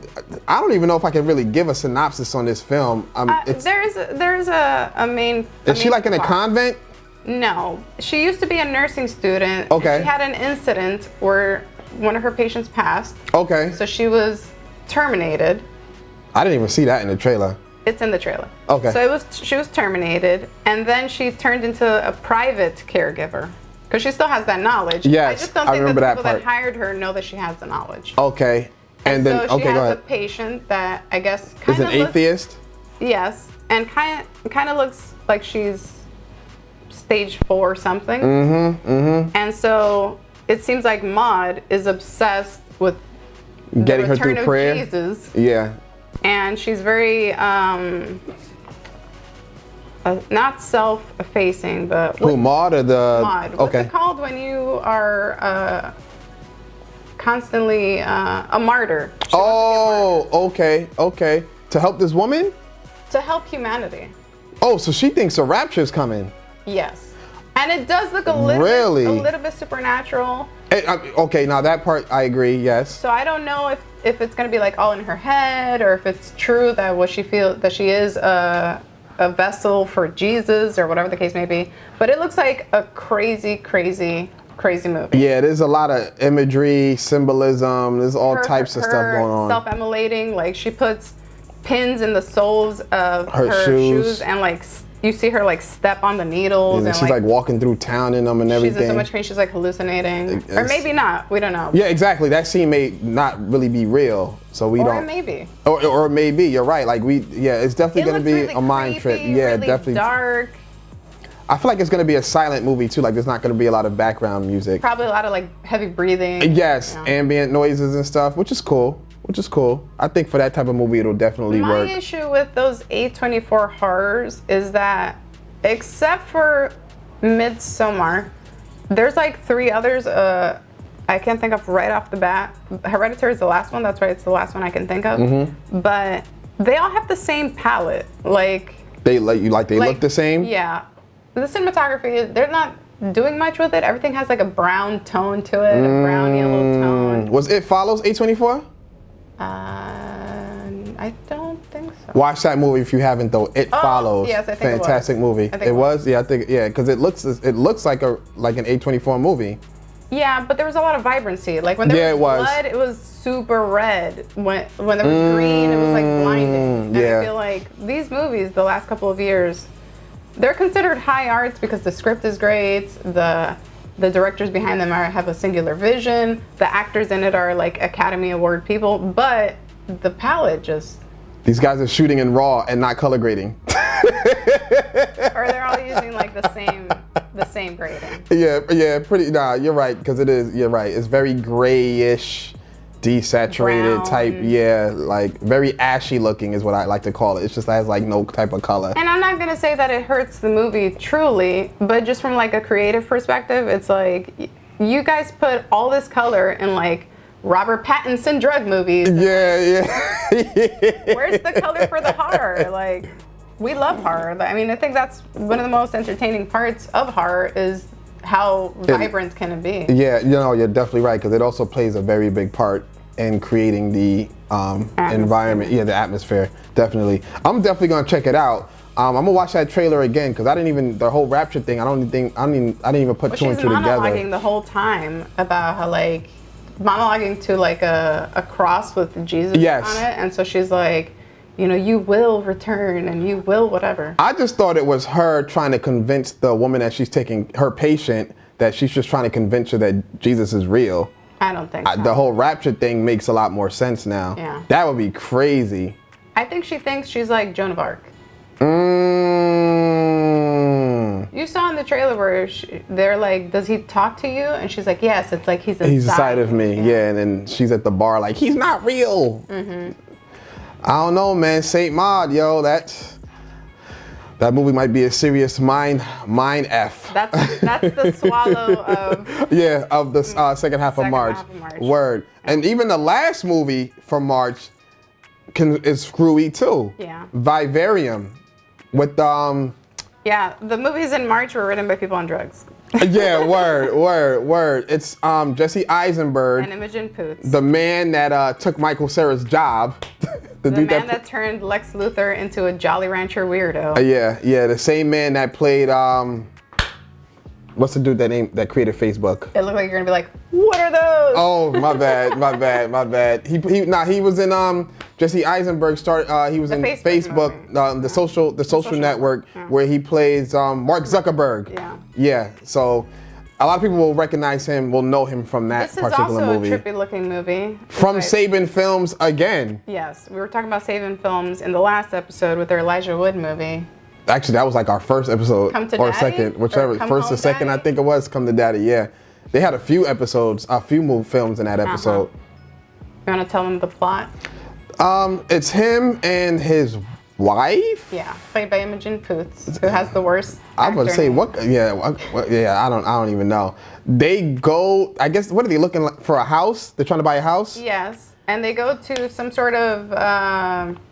[SPEAKER 2] I don't even know if I can really give a synopsis on this film.
[SPEAKER 1] There's a main.
[SPEAKER 2] Is she like in a convent?
[SPEAKER 1] No, she used to be a nursing student.
[SPEAKER 2] Okay.
[SPEAKER 1] She had an incident where one of her patients passed.
[SPEAKER 2] Okay.
[SPEAKER 1] So she was terminated.
[SPEAKER 2] I didn't even see that in the trailer.
[SPEAKER 1] It's in the trailer.
[SPEAKER 2] Okay.
[SPEAKER 1] So she was terminated, and then she turned into a private caregiver because she still has that knowledge.
[SPEAKER 2] Yes,
[SPEAKER 1] I just don't think
[SPEAKER 2] remember
[SPEAKER 1] the people
[SPEAKER 2] that
[SPEAKER 1] that hired her know that she has the knowledge.
[SPEAKER 2] Okay. And then
[SPEAKER 1] so she has
[SPEAKER 2] go ahead.
[SPEAKER 1] a patient that I guess
[SPEAKER 2] is an atheist.
[SPEAKER 1] Yes, and kind of looks like she's stage 4 or something. And so it seems like Maude is obsessed with
[SPEAKER 2] getting her through
[SPEAKER 1] of
[SPEAKER 2] prayer.
[SPEAKER 1] Jesus.
[SPEAKER 2] Yeah.
[SPEAKER 1] And she's very not self-effacing, but
[SPEAKER 2] Maude or the
[SPEAKER 1] Maude. What's it called when you are constantly a martyr?
[SPEAKER 2] Okay. To help this woman?
[SPEAKER 1] To help humanity.
[SPEAKER 2] Oh, so she thinks a rapture's coming.
[SPEAKER 1] Yes. And it does look a little bit supernatural.
[SPEAKER 2] Okay, now that part I agree, yes.
[SPEAKER 1] So I don't know if it's going to be like all in her head or if it's true that she is a vessel for Jesus or whatever the case may be. But it looks like a crazy movie.
[SPEAKER 2] Yeah, there's a lot of imagery, symbolism, there's all types of stuff going on.
[SPEAKER 1] Self-immolating, like she puts pins in the soles of her shoes and like you see her like step on the needles and
[SPEAKER 2] she's like walking through town in them and everything.
[SPEAKER 1] She's in so much pain she's like hallucinating. Or maybe not, we don't know.
[SPEAKER 2] Yeah, exactly. That scene may not really be real, so we don't.
[SPEAKER 1] Or it may be.
[SPEAKER 2] Or it may be, you're right. Like it's definitely going to be
[SPEAKER 1] really
[SPEAKER 2] a mind trip.
[SPEAKER 1] Creepy,
[SPEAKER 2] Yeah,
[SPEAKER 1] really
[SPEAKER 2] definitely.
[SPEAKER 1] dark.
[SPEAKER 2] I feel like it's going to be a silent movie too. Like there's not going to be a lot of background music.
[SPEAKER 1] Probably a lot of like heavy breathing.
[SPEAKER 2] Yes, ambient noises and stuff, which is cool. which is cool. I think for that type of movie, it'll definitely work.
[SPEAKER 1] My issue with those A24 horrors is that, except for Midsommar, there's like 3 others I can't think of right off the bat. Hereditary is the last one. That's right, it's the last one I can think of.
[SPEAKER 2] Mm-hmm.
[SPEAKER 1] But they all have the same palette. Like
[SPEAKER 2] they look the same.
[SPEAKER 1] Yeah, the cinematography, they're not doing much with it. Everything has like a brown tone to it, a brown yellow tone.
[SPEAKER 2] Was It Follows A24?
[SPEAKER 1] I don't think so.
[SPEAKER 2] Watch that movie if you haven't though. It Follows.
[SPEAKER 1] Yes, I think
[SPEAKER 2] fantastic
[SPEAKER 1] it was.
[SPEAKER 2] movie. It was. Yeah, I think because it looks like an A24 movie.
[SPEAKER 1] Yeah, but there was a lot of vibrancy. Like when there was blood, it was super red. When there was green, it was like blinding. And I feel like these movies, the last couple of years, they're considered high arts because the script is great. The directors behind them have a singular vision. The actors in it are like Academy Award people, but the palette just...
[SPEAKER 2] These guys are shooting in RAW and not color grading.
[SPEAKER 1] Or they're all using like the same grading.
[SPEAKER 2] Yeah, pretty. Nah, you're right, because it is. You're right. It's very grayish, desaturated
[SPEAKER 1] Brown.
[SPEAKER 2] type. Yeah, like very ashy looking is what I like to call it. It's just has like no type of color.
[SPEAKER 1] And I'm not gonna say that it hurts the movie truly, but just from like a creative perspective, it's like you guys put all this color in like Robert Pattinson drug movies.
[SPEAKER 2] Yeah.
[SPEAKER 1] Where's the color for the horror? Like, we love horror. I mean, I think that's one of the most entertaining parts of horror is how vibrant can it be.
[SPEAKER 2] Yeah, you're definitely right, because it also plays a very big part in creating the environment. Yeah, the atmosphere. Definitely. I'm definitely gonna check it out. I'm gonna watch that trailer again because I didn't even the whole rapture thing. I didn't even put 2 and 2 together.
[SPEAKER 1] She's monologuing the whole time about how like monologuing to like a cross with Jesus on it, and so she's like, you will return and you will whatever.
[SPEAKER 2] I just thought it was her trying to convince the woman that she's taking, her patient, that she's just trying to convince her that Jesus is real.
[SPEAKER 1] I don't think so.
[SPEAKER 2] The whole rapture thing makes a lot more sense now.
[SPEAKER 1] Yeah.
[SPEAKER 2] That would be crazy.
[SPEAKER 1] I think she thinks she's like Joan of Arc. You saw in the trailer where they're like, does he talk to you? And she's like, yes, it's like he's inside
[SPEAKER 2] of me. Yeah, and then she's at the bar like, he's not real. I don't know, man. Saint Maude, yo, that movie might be a serious mind F.
[SPEAKER 1] That's the swallow of...
[SPEAKER 2] Yeah, of the second half of March. Word. And even the last movie from March is screwy too. Yeah. Vivarium with
[SPEAKER 1] Yeah, the movies in March were written by people on drugs.
[SPEAKER 2] Yeah, word. It's Jesse Eisenberg.
[SPEAKER 1] And Imogen Poots.
[SPEAKER 2] The man that took Michael Cera's job.
[SPEAKER 1] the man that turned Lex Luthor into a Jolly Rancher weirdo.
[SPEAKER 2] Yeah, the same man that played what's the dude that created Facebook?
[SPEAKER 1] It looked like you're gonna be like, what are those?
[SPEAKER 2] Oh, my bad. He was in Jesse Eisenberg he was in Facebook, the social network, where he plays Mark Zuckerberg. Yeah. So a lot of people will recognize him, will know him from that particular movie.
[SPEAKER 1] This is also a trippy looking movie.
[SPEAKER 2] From Saban Films again.
[SPEAKER 1] Yes, we were talking about Saban Films in the last episode with their Elijah Wood movie.
[SPEAKER 2] Actually, that was like our first episode or second, whichever, first or second, I think it was. Come to Daddy, yeah. They had a few episodes, a few films in that episode.
[SPEAKER 1] You want to tell them the plot?
[SPEAKER 2] It's him and his wife.
[SPEAKER 1] Yeah, played by Imogen Poots, who has the worst.
[SPEAKER 2] I was gonna say what? Yeah, I don't even know. They go. I guess what are they looking for? A house? They're trying to buy a house.
[SPEAKER 1] Yes. And they go to some sort of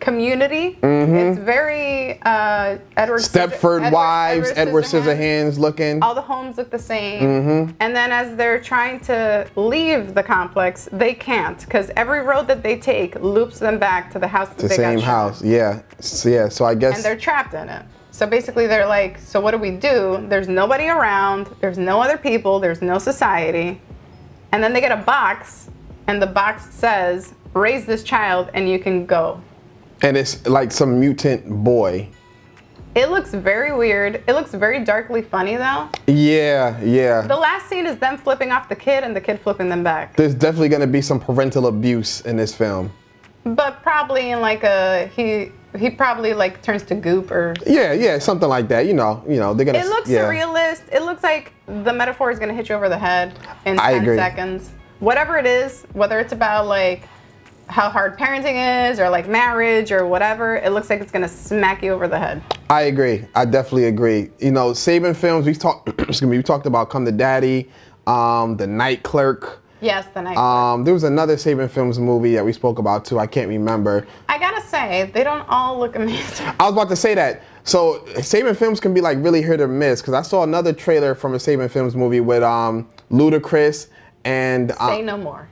[SPEAKER 1] community. It's very
[SPEAKER 2] Stepford Wives, Edward Scissorhands looking.
[SPEAKER 1] All the homes look the same. And then as they're trying to leave the complex, they can't, because every road that they take loops them back to the house that they got shot. The same house,
[SPEAKER 2] yeah. So I guess.
[SPEAKER 1] And they're trapped in it. So basically they're like, so what do we do? There's nobody around. There's no other people. There's no society. And then they get a box. And the box says, raise this child and you can go.
[SPEAKER 2] And it's like some mutant boy.
[SPEAKER 1] It looks very weird. It looks very darkly funny though.
[SPEAKER 2] Yeah.
[SPEAKER 1] The last scene is them flipping off the kid and the kid flipping them back.
[SPEAKER 2] There's definitely going to be some parental abuse in this film.
[SPEAKER 1] But probably in like he probably like turns to goop or...
[SPEAKER 2] Yeah, something like that. You know, they're going to...
[SPEAKER 1] It looks surrealist. It looks like the metaphor is going to hit you over the head in 10 seconds. Whatever it is, whether it's about like how hard parenting is, or like marriage or whatever, it looks like it's gonna smack you over the head.
[SPEAKER 2] I agree. I definitely agree. You know, Saban Films, we talked excuse me, we talked about Come to Daddy, The Night Clerk.
[SPEAKER 1] Yes, The Night Clerk.
[SPEAKER 2] There was another Saban Films movie that we spoke about too. I can't remember.
[SPEAKER 1] I gotta say, they don't all look amazing.
[SPEAKER 2] I was about to say that. So Saban Films can be like really hit or miss, because I saw another trailer from a Saban Films movie with Ludacris and
[SPEAKER 1] Say no more.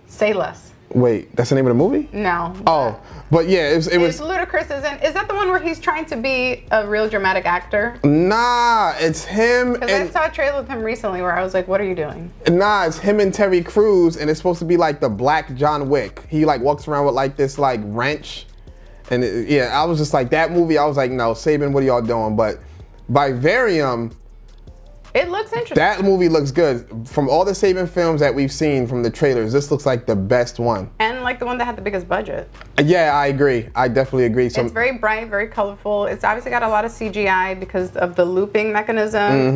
[SPEAKER 1] Say less.
[SPEAKER 2] Wait, that's the name of the movie?
[SPEAKER 1] No.
[SPEAKER 2] Oh, but yeah, it was.
[SPEAKER 1] Ludacris is that the one where he's trying to be a real dramatic actor?
[SPEAKER 2] Nah, it's him.
[SPEAKER 1] Because I saw a trailer with him recently where I was like, what are you doing?
[SPEAKER 2] Nah, it's him and Terry Crews, and it's supposed to be like the Black John Wick. He like walks around with like this like wrench. And yeah, I was just like, that movie, I was like, no, Saban, what are y'all doing? But Vivarium,
[SPEAKER 1] it looks interesting.
[SPEAKER 2] that movie looks good. From all the Saban films that we've seen from the trailers, this looks like the best one. And
[SPEAKER 1] like the one that had the biggest budget.
[SPEAKER 2] Yeah, I agree. I definitely agree.
[SPEAKER 1] So it's very bright, very colorful. It's obviously got a lot of CGI because of the looping mechanism.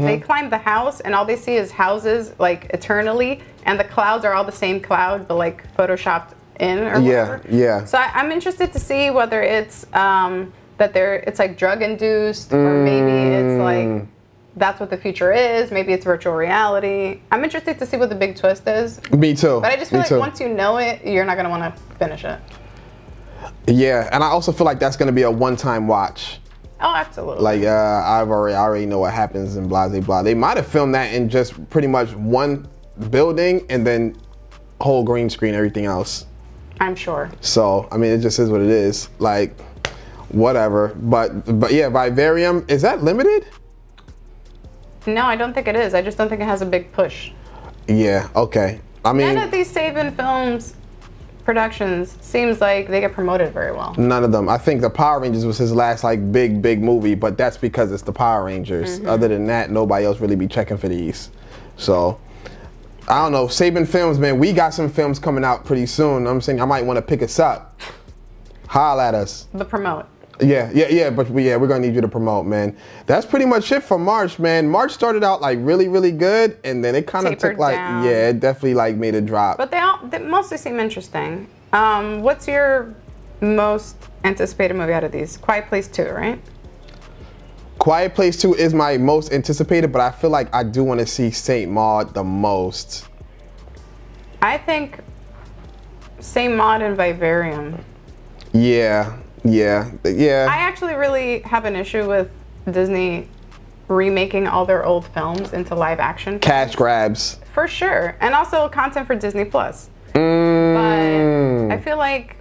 [SPEAKER 1] They climb the house and all they see is houses like eternally. And the clouds are all the same cloud, but like photoshopped in or whatever.
[SPEAKER 2] Yeah.
[SPEAKER 1] So I'm interested to see whether it's it's like drug induced, or maybe it's like that's what the future is. Maybe it's virtual reality. I'm interested to see what the big twist is.
[SPEAKER 2] Me too.
[SPEAKER 1] But I just feel like once you know it, you're not gonna want to finish it.
[SPEAKER 2] Yeah, and I also feel like that's gonna be a one-time watch.
[SPEAKER 1] Oh, absolutely.
[SPEAKER 2] Like I already know what happens in blah blah blah. They might have filmed that in just pretty much one building and then whole green screen everything else.
[SPEAKER 1] I'm sure.
[SPEAKER 2] So, I mean, it just is what it is. Like, whatever. But yeah, Vivarium, is that limited?
[SPEAKER 1] No, I don't think it is. I just don't think it has a big push.
[SPEAKER 2] Yeah, okay. I mean,
[SPEAKER 1] none of these Saban Films productions seems like they get promoted very well.
[SPEAKER 2] None of them. I think the Power Rangers was his last like big movie, but that's because it's the Power Rangers. Other than that, nobody else really be checking for these. So, I don't know, Saban Films, man, we got some films coming out pretty soon. I'm saying I might want to pick us up. Holla at us.
[SPEAKER 1] But promote.
[SPEAKER 2] Yeah, but we're gonna need you to promote, man. That's pretty much it for March, man. March started out like really good, and then it kind of took like,
[SPEAKER 1] down.
[SPEAKER 2] Yeah, it definitely like made a drop.
[SPEAKER 1] But they mostly seem interesting. What's your most anticipated movie out of these? Quiet Place 2, right?
[SPEAKER 2] Quiet Place 2 is my most anticipated, but I feel like I do want to see Saint Maud the most.
[SPEAKER 1] I think Saint Maud and Vivarium.
[SPEAKER 2] Yeah. I
[SPEAKER 1] actually really have an issue with Disney remaking all their old films into live action films.
[SPEAKER 2] Cash grabs.
[SPEAKER 1] For sure. And also content for Disney Plus. But I feel like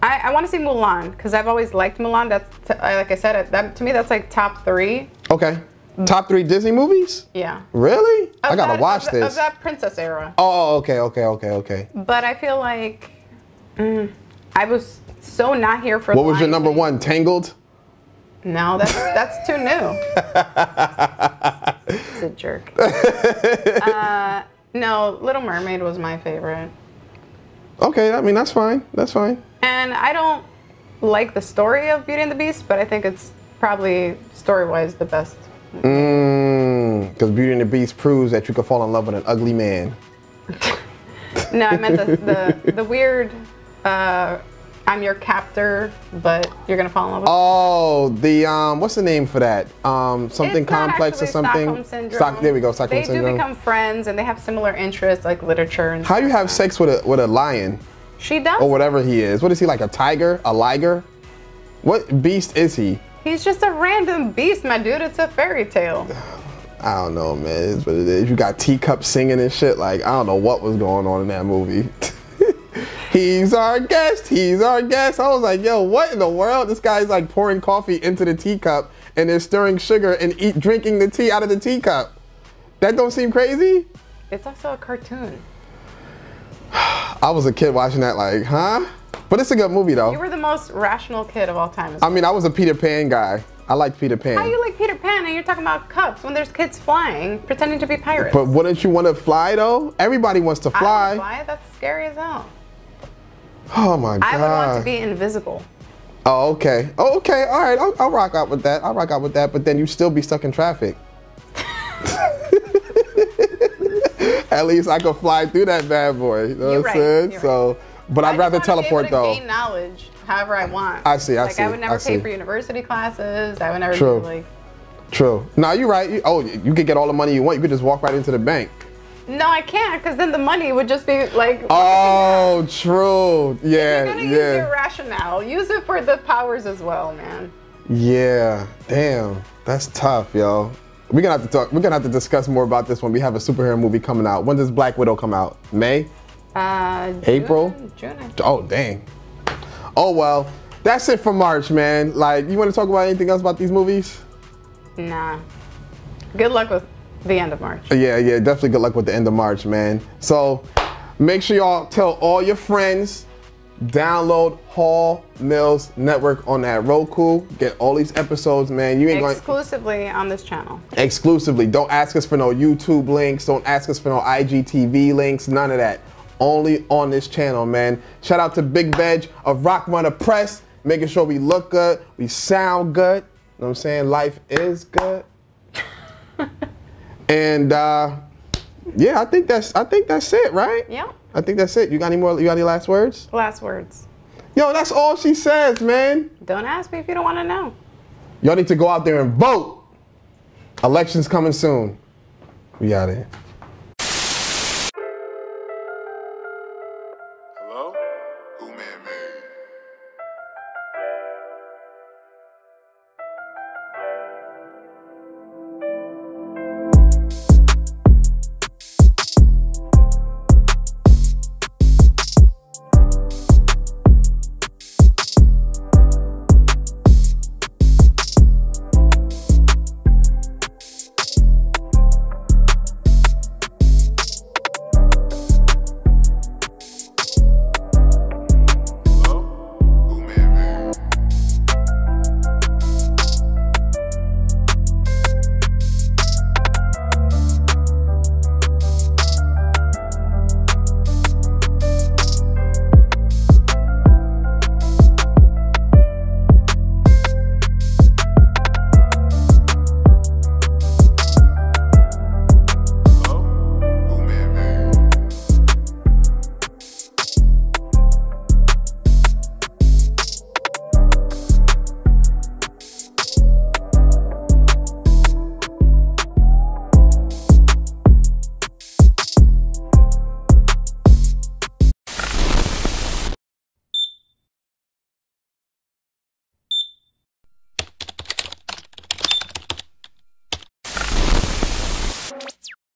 [SPEAKER 1] I want to see Mulan because I've always liked Mulan. That's like I said, to me that's like top 3.
[SPEAKER 2] Okay. Top 3 Disney movies?
[SPEAKER 1] Yeah.
[SPEAKER 2] Really? I gotta watch this.
[SPEAKER 1] Of that princess era.
[SPEAKER 2] Oh, okay.
[SPEAKER 1] But I feel like I was so not here for.
[SPEAKER 2] What was your number 1? Tangled?
[SPEAKER 1] No, that's too new. It's a jerk. No, Little Mermaid was my favorite.
[SPEAKER 2] Okay, I mean that's fine.
[SPEAKER 1] And I don't like the story of Beauty and the Beast, but I think it's probably story-wise the best.
[SPEAKER 2] Because Beauty and the Beast proves that you can fall in love with an ugly man.
[SPEAKER 1] No, I meant the weird. I'm your captor, but you're gonna fall in love with.
[SPEAKER 2] Oh, the what's the name for that? Something
[SPEAKER 1] it's not
[SPEAKER 2] complex or something.
[SPEAKER 1] Stockholm syndrome.
[SPEAKER 2] There we go. Stockholm syndrome.
[SPEAKER 1] They do become friends, and they have similar interests like literature and.
[SPEAKER 2] How do you have sex with a lion?
[SPEAKER 1] She does.
[SPEAKER 2] Or whatever he is. What is he, like a tiger? A liger? What beast is he?
[SPEAKER 1] He's just a random beast, my dude. It's a fairy tale.
[SPEAKER 2] I don't know, man. It's what it is. You got teacups singing and shit. Like, I don't know what was going on in that movie. He's our guest. I was like, yo, what in the world? This guy's like pouring coffee into the teacup and they're stirring sugar and drinking the tea out of the teacup. That don't seem crazy?
[SPEAKER 1] It's also a cartoon.
[SPEAKER 2] I was a kid watching that like, huh? But it's a good movie though.
[SPEAKER 1] You were the most rational kid of all time.
[SPEAKER 2] I mean, I was a Peter Pan guy. I liked Peter Pan.
[SPEAKER 1] How do you like Peter Pan and you're talking about cups when there's kids flying, pretending to be pirates?
[SPEAKER 2] But wouldn't you want to fly though? Everybody wants to fly.
[SPEAKER 1] I want to fly? That's scary as hell.
[SPEAKER 2] Oh my God.
[SPEAKER 1] I would want to be invisible.
[SPEAKER 2] Oh, okay. Oh, okay. All right. I'll rock out with that. But then you still be stuck in traffic. At least I could fly through that bad boy. You know what I'm saying? Right. So, But I'd rather teleport though.
[SPEAKER 1] Gain knowledge however I want.
[SPEAKER 2] I see.
[SPEAKER 1] Like I would never pay for university classes. I would never do like.
[SPEAKER 2] True. No, you're right. You could get all the money you want. You could just walk right into the bank.
[SPEAKER 1] No, I can't, because then the money would just be like.
[SPEAKER 2] Oh, true. Yeah,
[SPEAKER 1] if you're gonna use your rationale, use it for the powers as well, man.
[SPEAKER 2] Yeah. Damn. That's tough, yo. We're gonna have to talk. We're gonna have to discuss more about this when we have a superhero movie coming out. When does Black Widow come out? May? April?
[SPEAKER 1] June.
[SPEAKER 2] Oh, dang. Oh well. That's it for March, man. Like, you want to talk about anything else about these movies?
[SPEAKER 1] Nah. Good luck with the end of March.
[SPEAKER 2] Yeah, definitely good luck with the end of March, man. So make sure y'all tell all your friends, download Hall Mills Network on that Roku. Get all these episodes, man. You ain't going
[SPEAKER 1] exclusively on this channel.
[SPEAKER 2] Exclusively. Don't ask us for no YouTube links. Don't ask us for no IGTV links. None of that. Only on this channel, man. Shout out to Big Veg of Rock Runner Press, making sure we look good, we sound good. You know what I'm saying? Life is good. And yeah, I think that's it, right?
[SPEAKER 1] Yeah.
[SPEAKER 2] I think that's it. You got any last words?
[SPEAKER 1] Last words.
[SPEAKER 2] Yo, that's all she says, man.
[SPEAKER 1] Don't ask me if you don't want to know.
[SPEAKER 2] Y'all need to go out there and vote. Elections coming soon. We out here.